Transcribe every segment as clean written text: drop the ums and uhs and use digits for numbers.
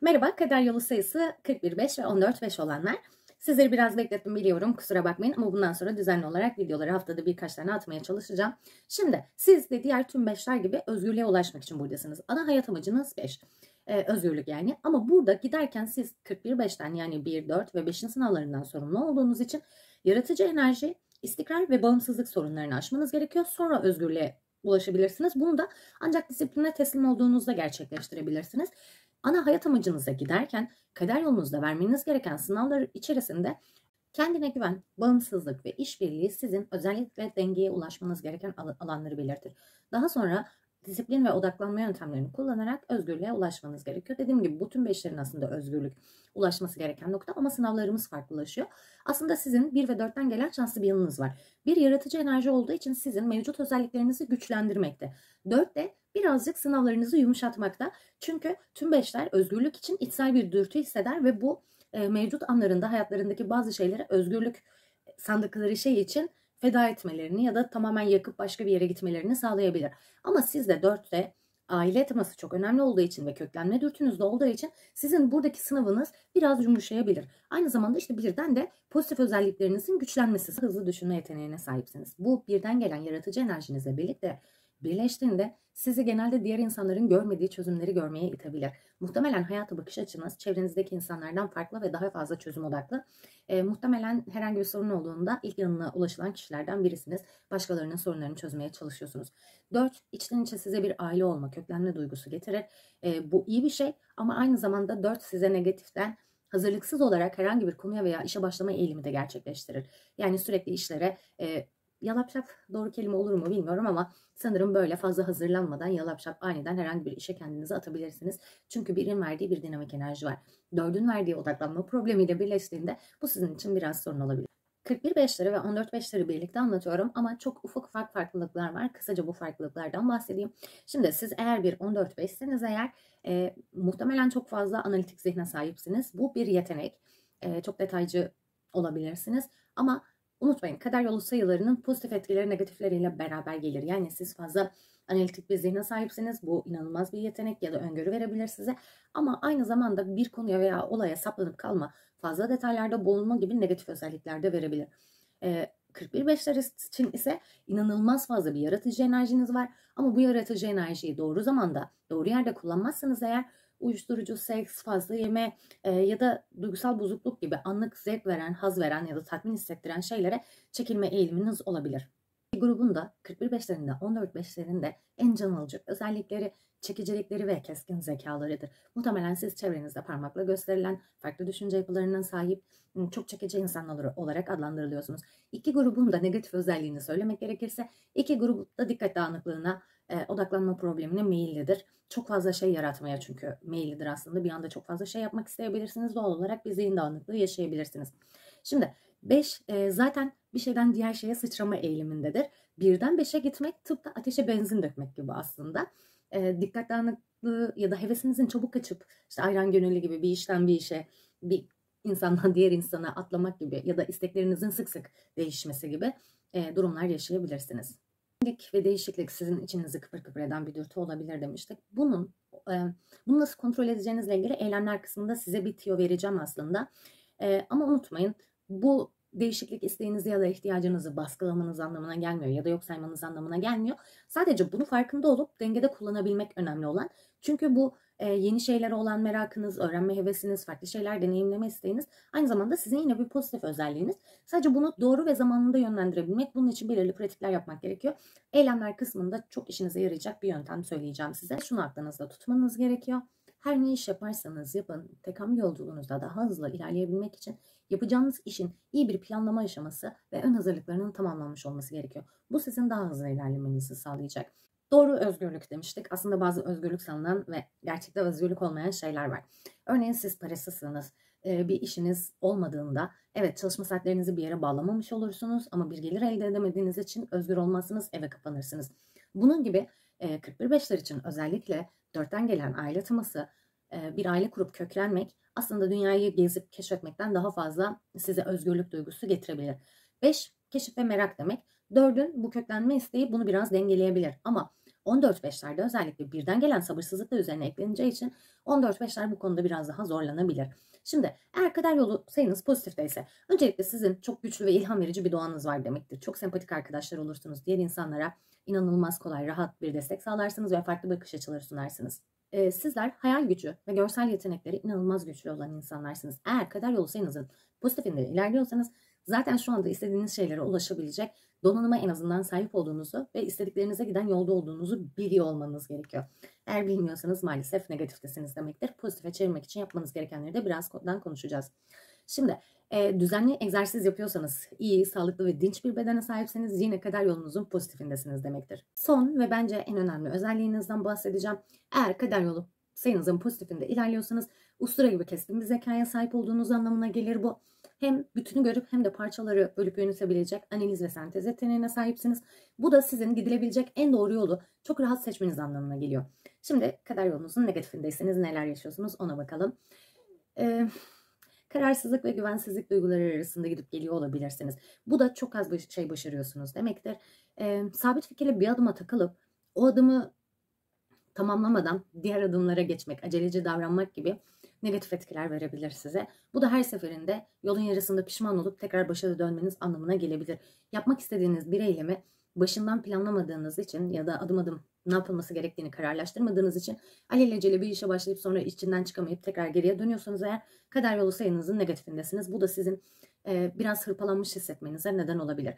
Merhaba, kader yolu sayısı 41.5 ve 14.5 olanlar. Sizleri biraz beklettim biliyorum, kusura bakmayın ama bundan sonra düzenli olarak videoları haftada birkaç tane atmaya çalışacağım. Şimdi siz de diğer tüm 5'ler gibi özgürlüğe ulaşmak için buradasınız. Ana hayat amacınız 5. Özgürlük yani. Ama burada giderken siz 41.5'ten yani 1, 4 ve 5'in sınavlarından sorumlu olduğunuz için yaratıcı enerji, istikrar ve bağımsızlık sorunlarını aşmanız gerekiyor. Sonra özgürlüğe ulaşabilirsiniz. Bunu da ancak disipline teslim olduğunuzda gerçekleştirebilirsiniz. Ana hayat amacınıza giderken kader yolunuzda vermeniz gereken sınavlar içerisinde kendine güven, bağımsızlık ve işbirliği sizin özellikle dengeye ulaşmanız gereken alanları belirtir. Daha sonra disiplin ve odaklanma yöntemlerini kullanarak özgürlüğe ulaşmanız gerekiyor. Dediğim gibi bu tüm beşlerin aslında özgürlük ulaşması gereken nokta ama sınavlarımız farklılaşıyor. Aslında sizin 1 ve 4'ten gelen şanslı bir yanınız var. Bir yaratıcı enerji olduğu için sizin mevcut özelliklerinizi güçlendirmekte. 4 de birazcık sınavlarınızı yumuşatmakta. Çünkü tüm beşler özgürlük için içsel bir dürtü hisseder ve bu mevcut anlarında hayatlarındaki bazı şeylere özgürlük sandıkları şey için feda etmelerini ya da tamamen yakıp başka bir yere gitmelerini sağlayabilir. Ama siz de 4'te aile teması çok önemli olduğu için ve köklenme dürtünüz de olduğu için sizin buradaki sınavınız biraz yumuşayabilir. Aynı zamanda işte birden de pozitif özelliklerinizin güçlenmesi, hızlı düşünme yeteneğine sahipsiniz. Bu birden gelen yaratıcı enerjinizle birlikte birleştiğinde sizi genelde diğer insanların görmediği çözümleri görmeye itebilir. Muhtemelen hayata bakış açınız çevrenizdeki insanlardan farklı ve daha fazla çözüm odaklı. Muhtemelen herhangi bir sorun olduğunda ilk yanına ulaşılan kişilerden birisiniz. Başkalarının sorunlarını çözmeye çalışıyorsunuz. 4. İçten içe size bir aile olma, köklenme duygusu getirir. Bu iyi bir şey ama aynı zamanda 4 size negatiften hazırlıksız olarak herhangi bir konuya veya işe başlama eğilimi de gerçekleştirir. Yani sürekli işlere yalapşap doğru kelime olur mu bilmiyorum ama sanırım böyle fazla hazırlanmadan yalapşap aniden herhangi bir işe kendinizi atabilirsiniz. Çünkü birin verdiği bir dinamik enerji var. 4'ün verdiği odaklanma problemiyle birleştiğinde bu sizin için biraz sorun olabilir. 41.5'leri ve 14.5'leri birlikte anlatıyorum ama çok ufak farklılıklar var. Kısaca bu farklılıklardan bahsedeyim. Şimdi siz eğer bir 14.5'seniz eğer muhtemelen çok fazla analitik zihne sahipsiniz. Bu bir yetenek. Çok detaycı olabilirsiniz ama unutmayın, kader yolu sayılarının pozitif etkileri negatifleriyle beraber gelir. Yani siz fazla analitik bir zihne sahipsiniz. Bu inanılmaz bir yetenek ya da öngörü verebilir size. Ama aynı zamanda bir konuya veya olaya saplanıp kalma, fazla detaylarda boğulma gibi negatif özellikler de verebilir. 41.5'ler için ise inanılmaz fazla bir yaratıcı enerjiniz var. Ama bu yaratıcı enerjiyi doğru zamanda, doğru yerde kullanmazsanız eğer uyuşturucu, seks, fazla yeme ya da duygusal bozukluk gibi anlık zevk veren, haz veren ya da tatmin hissettiren şeylere çekilme eğiliminiz olabilir. Grubun da 41.5'lerinde, 14.5'lerinde en can alıcı özellikleri çekicilikleri ve keskin zekalarıdır. Muhtemelen siz çevrenizde parmakla gösterilen farklı düşünce yapılarına sahip çok çekici insanlar olarak adlandırılıyorsunuz. İki grubun da negatif özelliğini söylemek gerekirse iki grup da dikkat dağınıklığına, odaklanma problemine meyillidir. Çok fazla şey yaratmaya çünkü meyillidir aslında. Bir anda çok fazla şey yapmak isteyebilirsiniz. Doğal olarak bir zihin dağınıklığı yaşayabilirsiniz. Şimdi 5 zaten bir şeyden diğer şeye sıçrama eğilimindedir. Birden 5'e gitmek tıpkı ateşe benzin dökmek gibi aslında. Dikkat dağınıklığı ya da hevesinizin çabuk kaçıp işte ayran gönüllü gibi bir işten bir işe, bir insandan diğer insana atlamak gibi ya da isteklerinizin sık sık değişmesi gibi durumlar yaşayabilirsiniz. Yenilik ve değişiklik sizin içinizi kıpır kıpır eden bir dürtü olabilir demiştik. Bunu nasıl kontrol edeceğinizle ilgili eylemler kısmında size bir tüyo vereceğim aslında. Ama unutmayın, bu değişiklik isteğinizi ya da ihtiyacınızı baskılamanız anlamına gelmiyor ya da yok saymanız anlamına gelmiyor. Sadece bunu farkında olup dengede kullanabilmek önemli olan. Çünkü bu yeni şeylere olan merakınız, öğrenme hevesiniz, farklı şeyler deneyimleme isteğiniz aynı zamanda sizin yine bir pozitif özelliğiniz. Sadece bunu doğru ve zamanında yönlendirebilmek, bunun için belirli pratikler yapmak gerekiyor. Eylemler kısmında çok işinize yarayacak bir yöntem söyleyeceğim size. Şunu aklınızda tutmanız gerekiyor. Her ne iş yaparsanız yapın, tekamül yolculuğunuzda daha hızlı ilerleyebilmek için yapacağınız işin iyi bir planlama aşaması ve ön hazırlıklarının tamamlanmış olması gerekiyor. Bu sizin daha hızlı ilerlemenizi sağlayacak. Doğru özgürlük demiştik. Aslında bazı özgürlük sanılan ve gerçekte özgürlük olmayan şeyler var. Örneğin siz parasızsınız. Bir işiniz olmadığında evet çalışma saatlerinizi bir yere bağlamamış olursunuz ama bir gelir elde edemediğiniz için özgür olmazsınız, eve kapanırsınız. Bunun gibi 41.5'ler için özellikle 4'ten gelen aile teması, bir aile kurup köklenmek aslında dünyayı gezip keşfetmekten daha fazla size özgürlük duygusu getirebilir. 5 keşif ve merak demek. 4'ün bu köklenme isteği bunu biraz dengeleyebilir. Ama 14-5'lerde özellikle birden gelen sabırsızlık da üzerine ekleneceği için 14-5'ler bu konuda biraz daha zorlanabilir. Şimdi eğer kader yolu sayınız pozitifteyse öncelikle sizin çok güçlü ve ilham verici bir doğanız var demektir. Çok sempatik arkadaşlar olursunuz. Diğer insanlara inanılmaz kolay, rahat bir destek sağlarsınız ve farklı bakış açıları sunarsınız. Sizler hayal gücü ve görsel yetenekleri inanılmaz güçlü olan insanlarsınız. Eğer kader yolu sayınızın pozitifinde ilerliyorsanız zaten şu anda istediğiniz şeylere ulaşabilecek donanıma en azından sahip olduğunuzu ve istediklerinize giden yolda olduğunuzu biliyor olmanız gerekiyor. Eğer bilmiyorsanız maalesef negatiftesiniz demektir. Pozitife çevirmek için yapmanız gerekenleri de birazdan konuşacağız. Şimdi düzenli egzersiz yapıyorsanız, iyi, sağlıklı ve dinç bir bedene sahipseniz yine kader yolunuzun pozitifindesiniz demektir. Son ve bence en önemli özelliğinizden bahsedeceğim. Eğer kader yolu sayınızın pozitifinde ilerliyorsanız ustura gibi keskin bir zekaya sahip olduğunuz anlamına gelir bu. Hem bütünü görüp hem de parçaları bölüp yönetebilecek analiz ve sentez yeteneğine sahipsiniz. Bu da sizin gidilebilecek en doğru yolu çok rahat seçmeniz anlamına geliyor. Şimdi kader yolunuzun negatifindeyseniz neler yaşıyorsunuz ona bakalım. Kararsızlık ve güvensizlik duyguları arasında gidip geliyor olabilirsiniz. Bu da çok az bir şey başarıyorsunuz demektir. Sabit fikirle bir adıma takılıp o adımı tamamlamadan diğer adımlara geçmek, aceleci davranmak gibi negatif etkiler verebilir size. Bu da her seferinde yolun yarısında pişman olup tekrar başa dönmeniz anlamına gelebilir. Yapmak istediğiniz bir eylemi başından planlamadığınız için ya da adım adım ne yapılması gerektiğini kararlaştırmadığınız için alelacele bir işe başlayıp sonra içinden çıkamayıp tekrar geriye dönüyorsanız eğer kader yolu sayınızın negatifindesiniz. Bu da sizin biraz hırpalanmış hissetmenize neden olabilir.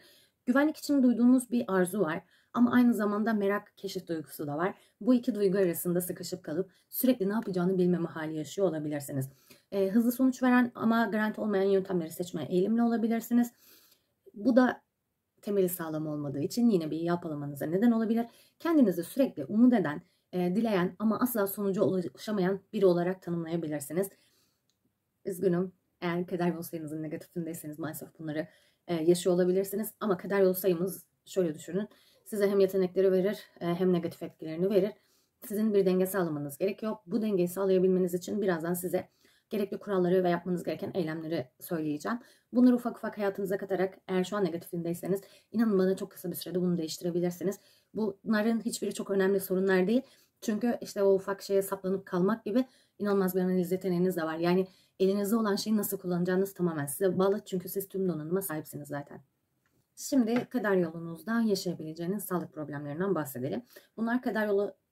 Güvenlik için duyduğunuz bir arzu var ama aynı zamanda merak, keşif duygusu da var. Bu iki duygu arasında sıkışıp kalıp sürekli ne yapacağını bilmeme hali yaşıyor olabilirsiniz. Hızlı sonuç veren ama garanti olmayan yöntemleri seçmeye eğilimli olabilirsiniz. Bu da temeli sağlam olmadığı için yine bir yalpalamanıza neden olabilir. Kendinizi sürekli umut eden, dileyen ama asla sonuca ulaşamayan biri olarak tanımlayabilirsiniz. Üzgünüm. Eğer kader yolu sayınızın negatifindeyseniz maalesef bunları yaşıyor olabilirsiniz. Ama kader yolu sayımız şöyle düşünün. Size hem yetenekleri verir hem negatif etkilerini verir. Sizin bir denge sağlamanız gerekiyor. Bu dengeyi sağlayabilmeniz için birazdan size gerekli kuralları ve yapmanız gereken eylemleri söyleyeceğim. Bunları ufak ufak hayatınıza katarak eğer şu an negatifindeyseniz inanın bana çok kısa bir sürede bunu değiştirebilirsiniz. Bunların hiçbiri çok önemli sorunlar değil. Çünkü işte o ufak şeye saplanıp kalmak gibi inanılmaz bir analiz yeteneğiniz de var. Yani elinizde olan şeyi nasıl kullanacağınız tamamen size bağlı. Çünkü siz tüm donanıma sahipsiniz zaten. Şimdi kader yolunuzda yaşayabileceğiniz sağlık problemlerinden bahsedelim. Bunlar kader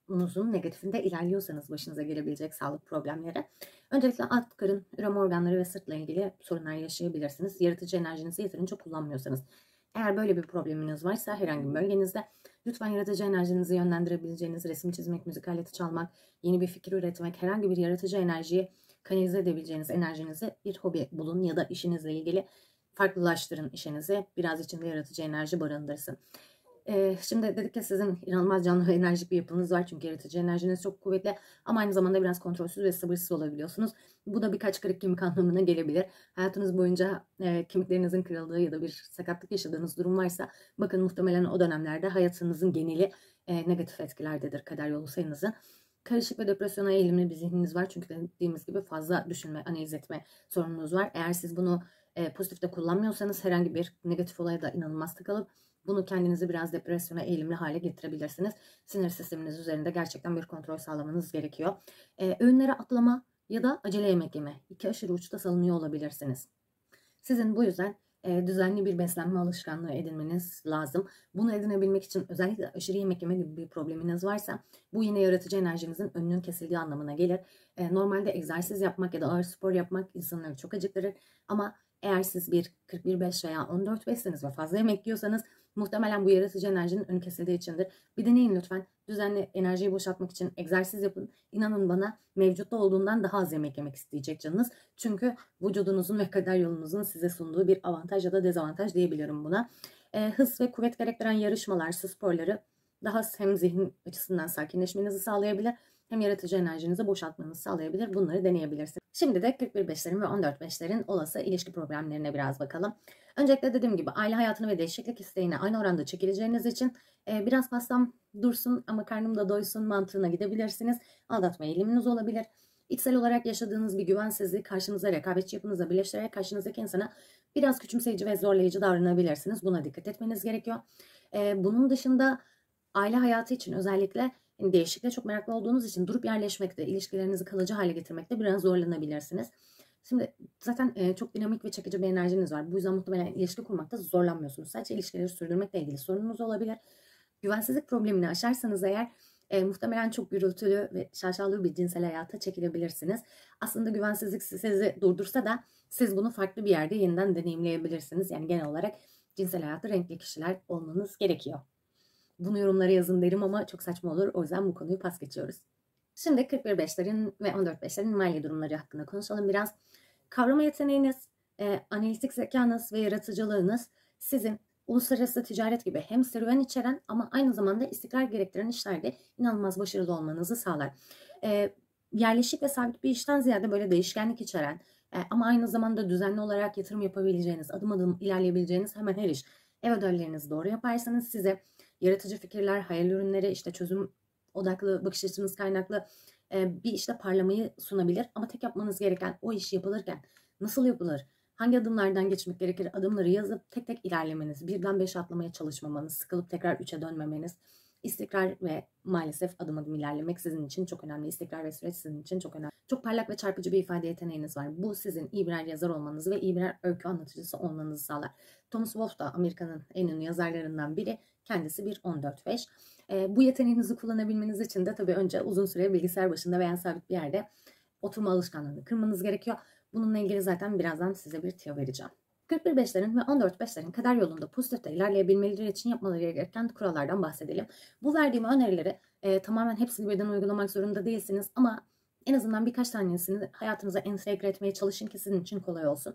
yolunuzun negatifinde ilerliyorsanız başınıza gelebilecek sağlık problemleri. Öncelikle alt karın, üreme organları ve sırtla ilgili sorunlar yaşayabilirsiniz. Yaratıcı enerjinizi yeterince kullanmıyorsanız. Eğer böyle bir probleminiz varsa herhangi bir bölgenizde lütfen yaratıcı enerjinizi yönlendirebileceğiniz resim çizmek, müzik aleti çalmak, yeni bir fikir üretmek, herhangi bir yaratıcı enerjiyi kanalize edebileceğiniz enerjinizi bir hobi bulun ya da işinizle ilgili farklılaştırın işinizi. Biraz içinde yaratıcı enerji barındırsın. Şimdi dedik ki sizin inanılmaz canlı ve enerjik bir yapınız var. Çünkü yaratıcı enerjiniz çok kuvvetli. Ama aynı zamanda biraz kontrolsüz ve sabırsız olabiliyorsunuz. Bu da birkaç kırık kemik anlamına gelebilir. Hayatınız boyunca kemiklerinizin kırıldığı ya da bir sakatlık yaşadığınız durum varsa bakın muhtemelen o dönemlerde hayatınızın geneli negatif etkilerdedir kader yolu sayınızın. Karışık ve depresyona eğilimli bir zihniniz var. Çünkü dediğimiz gibi fazla düşünme, analiz etme sorununuz var. Eğer siz bunu pozitifte kullanmıyorsanız herhangi bir negatif olaya da inanılmaz takılıp bunu kendinizi biraz depresyona eğilimli hale getirebilirsiniz. Sinir sisteminiz üzerinde gerçekten bir kontrol sağlamanız gerekiyor. Öğünlere atlama ya da acele yemek yeme. İki aşırı uçta salınıyor olabilirsiniz. Sizin bu yüzden düzenli bir beslenme alışkanlığı edinmeniz lazım. Bunu edinebilmek için özellikle aşırı yemek yeme gibi bir probleminiz varsa bu yine yaratıcı enerjinizin önünün kesildiği anlamına gelir. Normalde egzersiz yapmak ya da ağır spor yapmak insanları çok acıktırır. Ama eğer siz bir 41-5 veya 14-5'seniz ve fazla yemek yiyorsanız muhtemelen bu yaratıcı enerjinin önü kesildiği içindir. Bir deneyin lütfen. Düzenli enerjiyi boşaltmak için egzersiz yapın. İnanın bana mevcutta olduğundan daha az yemek yemek isteyecek canınız. Çünkü vücudunuzun ve kader yolunuzun size sunduğu bir avantaj ya da dezavantaj diyebilirim buna. Hız ve kuvvet gerektiren yarışmalar, su sporları daha hem zihin açısından sakinleşmenizi sağlayabilir hem yaratıcı enerjinizi boşaltmanızı sağlayabilir. Bunları deneyebilirsiniz. Şimdi de 41-5'lerin ve 14-5'lerin olası ilişki problemlerine biraz bakalım. Öncelikle dediğim gibi aile hayatını ve değişiklik isteğine aynı oranda çekileceğiniz için biraz pastam dursun ama karnım da doysun mantığına gidebilirsiniz. Aldatma eğiliminiz olabilir. İçsel olarak yaşadığınız bir güvensizliği karşınıza rekabetçi yapınıza birleştirerek karşınızdaki insana biraz küçümseyici ve zorlayıcı davranabilirsiniz. Buna dikkat etmeniz gerekiyor. Bunun dışında aile hayatı için özellikle hani değişikliğe çok meraklı olduğunuz için durup yerleşmekte, ilişkilerinizi kalıcı hale getirmekte biraz zorlanabilirsiniz. Şimdi zaten çok dinamik ve çekici bir enerjiniz var. Bu yüzden muhtemelen ilişki kurmakta zorlanmıyorsunuz. Sadece ilişkileri sürdürmekle ilgili sorununuz olabilir. Güvensizlik problemini aşarsanız eğer muhtemelen çok gürültülü ve şaşalı bir cinsel hayata çekilebilirsiniz. Aslında güvensizlik sizi durdursa da siz bunu farklı bir yerde yeniden deneyimleyebilirsiniz. Yani genel olarak cinsel hayatta renkli kişiler olmanız gerekiyor. Bunu yorumlara yazın derim ama çok saçma olur. O yüzden bu konuyu pas geçiyoruz. Şimdi 41-5'lerin ve 14-5'lerin mali durumları hakkında konuşalım biraz. Kavrama yeteneğiniz, analitik zekanız ve yaratıcılığınız sizin uluslararası ticaret gibi hem serüven içeren ama aynı zamanda istikrar gerektiren işlerde inanılmaz başarılı olmanızı sağlar. Yerleşik ve sabit bir işten ziyade böyle değişkenlik içeren ama aynı zamanda düzenli olarak yatırım yapabileceğiniz, adım adım ilerleyebileceğiniz hemen her iş. Ev ödevlerinizi doğru yaparsanız size yaratıcı fikirler, hayal ürünleri, işte çözüm odaklı, bakış açınız kaynaklı bir işte parlamayı sunabilir. Ama tek yapmanız gereken o iş yapılırken nasıl yapılır, hangi adımlardan geçmek gerekir, adımları yazıp tek tek ilerlemeniz, birden 5'e atlamaya çalışmamanız, sıkılıp tekrar 3'e dönmemeniz, istikrar ve maalesef adım adım ilerlemek sizin için çok önemli. İstikrar ve süreç sizin için çok önemli. Çok parlak ve çarpıcı bir ifade yeteneğiniz var. Bu sizin iyi birer yazar olmanızı ve iyi birer öykü anlatıcısı olmanızı sağlar. Thomas Wolfe da Amerika'nın en ünlü yazarlarından biri. Kendisi bir 14-5. Bu yeteneğinizi kullanabilmeniz için de tabii önce uzun süre bilgisayar başında veya sabit bir yerde oturma alışkanlığını kırmanız gerekiyor. Bununla ilgili zaten birazdan size bir tüyo vereceğim. 41-5'lerin ve 14-5'lerin kader yolunda pozitifte ilerleyebilmeleri için yapmaları gereken kurallardan bahsedelim. Bu verdiğim önerileri tamamen hepsini birden uygulamak zorunda değilsiniz ama en azından birkaç tanesini hayatınıza entegre etmeye çalışın ki sizin için kolay olsun.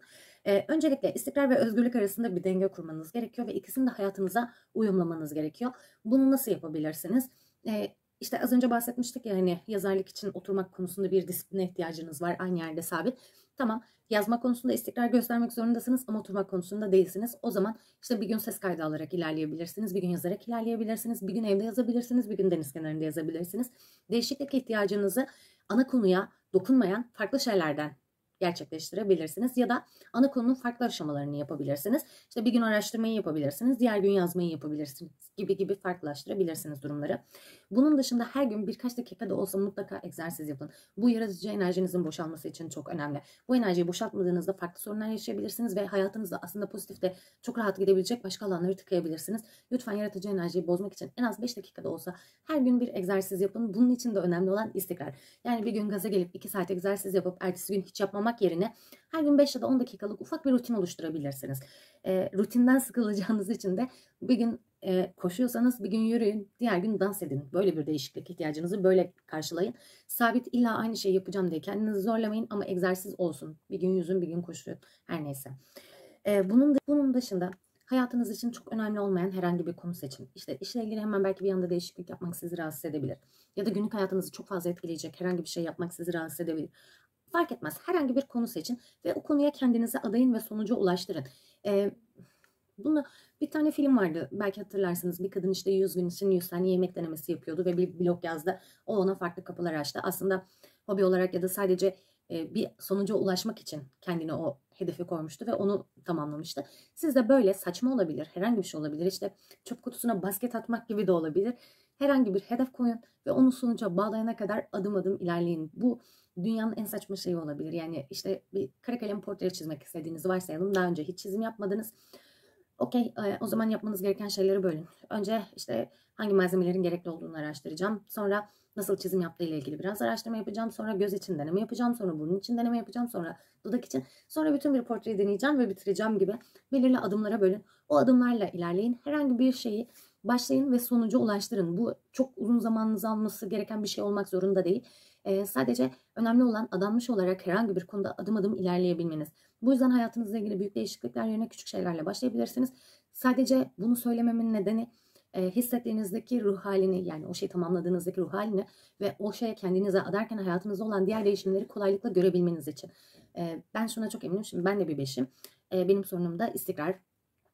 Öncelikle istikrar ve özgürlük arasında bir denge kurmanız gerekiyor ve ikisini de hayatınıza uyumlamanız gerekiyor. Bunu nasıl yapabilirsiniz? İşte az önce bahsetmiştik ya hani yazarlık için oturmak konusunda bir disipline ihtiyacınız var, aynı yerde sabit. Tamam, yazma konusunda istikrar göstermek zorundasınız ama oturmak konusunda değilsiniz. O zaman işte bir gün ses kaydı alarak ilerleyebilirsiniz, bir gün yazarak ilerleyebilirsiniz, bir gün evde yazabilirsiniz, bir gün deniz kenarında yazabilirsiniz. Değişiklik ihtiyacınızı ana konuya dokunmayan farklı şeylerden gerçekleştirebilirsiniz ya da ana konunun farklı aşamalarını yapabilirsiniz. İşte bir gün araştırmayı yapabilirsiniz, diğer gün yazmayı yapabilirsiniz gibi farklılaştırabilirsiniz durumları. Bunun dışında her gün birkaç dakika da olsa mutlaka egzersiz yapın. Bu yaratıcı enerjinizin boşalması için çok önemli. Bu enerjiyi boşaltmadığınızda farklı sorunlar yaşayabilirsiniz ve hayatınızda aslında pozitifte çok rahat gidebilecek başka alanları tıkayabilirsiniz. Lütfen yaratıcı enerjiyi bozmak için en az 5 dakikada olsa her gün bir egzersiz yapın. Bunun için de önemli olan istikrar. Yani bir gün gaza gelip 2 saat egzersiz yapıp ertesi gün hiç yapmamak yerine her gün 5 ya da 10 dakikalık ufak bir rutin oluşturabilirsiniz. Rutinden sıkılacağınız için de bir gün koşuyorsanız bir gün yürüyün, diğer gün dans edin. Böyle bir değişiklik ihtiyacınızı böyle karşılayın. Sabit illa aynı şeyi yapacağım diye kendinizi zorlamayın ama egzersiz olsun. Bir gün yüzün, bir gün koşun. Her neyse. Bunun dışında hayatınız için çok önemli olmayan herhangi bir konu seçin. İşte işle ilgili hemen belki bir anda değişiklik yapmak sizi rahatsız edebilir. Ya da günlük hayatınızı çok fazla etkileyecek herhangi bir şey yapmak sizi rahatsız edebilir. Fark etmez. Herhangi bir konu seçin ve o konuya kendinizi adayın ve sonuca ulaştırın. Bunu bir tane film vardı. Belki hatırlarsınız. Bir kadın işte 100 gün için 100 tane yemek denemesi yapıyordu ve bir blog yazdı. O ona farklı kapılar açtı. Aslında hobi olarak ya da sadece bir sonuca ulaşmak için kendine o hedefi koymuştu ve onu tamamlamıştı. Siz de böyle saçma olabilir. Herhangi bir şey olabilir. İşte çöp kutusuna basket atmak gibi de olabilir. Herhangi bir hedef koyun ve onu sonuca bağlayana kadar adım adım ilerleyin. Bu dünyanın en saçma şeyi olabilir. Yani işte bir kara kalem portre çizmek istediğinizi varsayalım. Daha önce hiç çizim yapmadınız. Okey, o zaman yapmanız gereken şeyleri bölün. Önce işte hangi malzemelerin gerekli olduğunu araştıracağım. Sonra nasıl çizim yaptığı ile ilgili biraz araştırma yapacağım. Sonra göz için deneme yapacağım. Sonra burun için deneme yapacağım. Sonra dudak için. Sonra bütün bir portreyi deneyeceğim ve bitireceğim gibi belirli adımlara bölün. O adımlarla ilerleyin. Herhangi bir şeyi başlayın ve sonuca ulaştırın. Bu çok uzun zamanınızı alması gereken bir şey olmak zorunda değil. Sadece önemli olan adanmış olarak herhangi bir konuda adım adım ilerleyebilmeniz. Bu yüzden hayatınızla ilgili büyük değişiklikler yerine küçük şeylerle başlayabilirsiniz. Sadece bunu söylememin nedeni hissettiğinizdeki ruh halini, yani o şeyi tamamladığınızdaki ruh halini ve o şeye kendinize adarken hayatınızda olan diğer değişimleri kolaylıkla görebilmeniz için. Ben şuna çok eminim. Şimdi ben de bir beşim. Benim sorunum da istikrar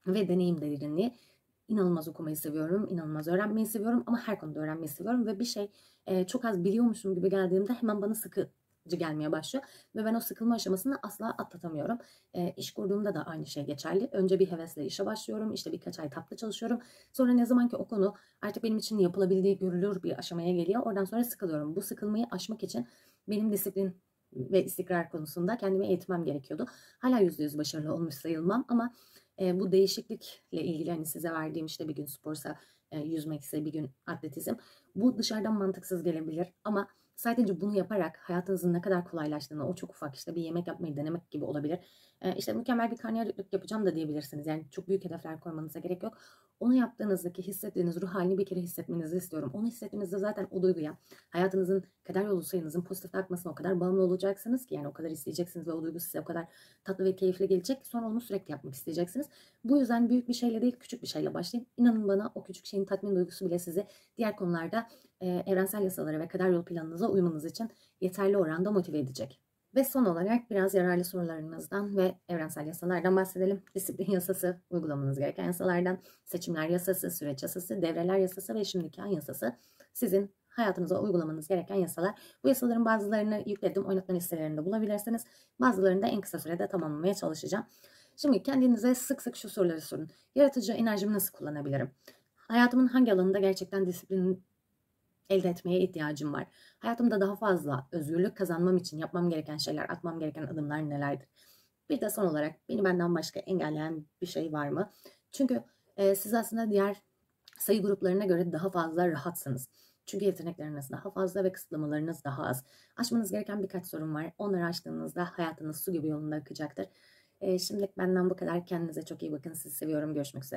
ve deneyim derinliği. İnanılmaz okumayı seviyorum, inanılmaz öğrenmeyi seviyorum ama her konuda öğrenmeyi seviyorum ve bir şey çok az biliyormuşum gibi geldiğimde hemen bana sıkı gelmeye başlıyor. Ve ben o sıkılma aşamasını asla atlatamıyorum. İş kurduğumda da aynı şey geçerli. Önce bir hevesle işe başlıyorum. İşte birkaç ay tatlı çalışıyorum. Sonra ne zaman ki o konu artık benim için yapılabildiği görülür bir aşamaya geliyor. Oradan sonra sıkılıyorum. Bu sıkılmayı aşmak için benim disiplin ve istikrar konusunda kendimi eğitmem gerekiyordu. Hala %100 başarılı olmuş sayılmam ama bu değişiklikle ilgili hani size verdiğim işte bir gün sporsa yüzmekse bir gün atletizm. Bu dışarıdan mantıksız gelebilir ama sadece bunu yaparak hayatınızın ne kadar kolaylaştığını, o çok ufak işte bir yemek yapmayı denemek gibi olabilir. İşte mükemmel bir karnıyarıklık yapacağım da diyebilirsiniz. Yani çok büyük hedefler koymanıza gerek yok. Onu yaptığınızdaki hissettiğiniz ruh halini bir kere hissetmenizi istiyorum. Onu hissettiğinizde zaten o duyguya hayatınızın kader yolu sayınızın pozitif akmasına o kadar bağımlı olacaksınız ki yani o kadar isteyeceksiniz ve o duygu size o kadar tatlı ve keyifli gelecek ki sonra onu sürekli yapmak isteyeceksiniz. Bu yüzden büyük bir şeyle değil küçük bir şeyle başlayın. İnanın bana o küçük şeyin tatmin duygusu bile sizi diğer konularda evrensel yasalara ve kader yol planınıza uymanız için yeterli oranda motive edecek. Ve son olarak biraz yararlı sorularınızdan ve evrensel yasalardan bahsedelim. Disiplin yasası, uygulamanız gereken yasalardan, seçimler yasası, süreç yasası, devreler yasası ve şimdiki an yasası. Sizin hayatınıza uygulamanız gereken yasalar. Bu yasaların bazılarını yükledim. Oynatma listelerinde bulabilirsiniz. Bazılarını da en kısa sürede tamamlamaya çalışacağım. Şimdi kendinize sık sık şu soruları sorun. Yaratıcı enerjimi nasıl kullanabilirim? Hayatımın hangi alanında gerçekten disiplin elde etmeye ihtiyacım var? Hayatımda daha fazla özgürlük kazanmam için yapmam gereken şeyler, atmam gereken adımlar nelerdir? Bir de son olarak beni benden başka engelleyen bir şey var mı? Çünkü siz aslında diğer sayı gruplarına göre daha fazla rahatsınız. Çünkü yetenekleriniz daha fazla ve kısıtlamalarınız daha az. Aşmanız gereken birkaç sorun var. Onları aştığınızda hayatınız su gibi yolunda akacaktır. Şimdilik benden bu kadar. Kendinize çok iyi bakın. Sizi seviyorum. Görüşmek üzere.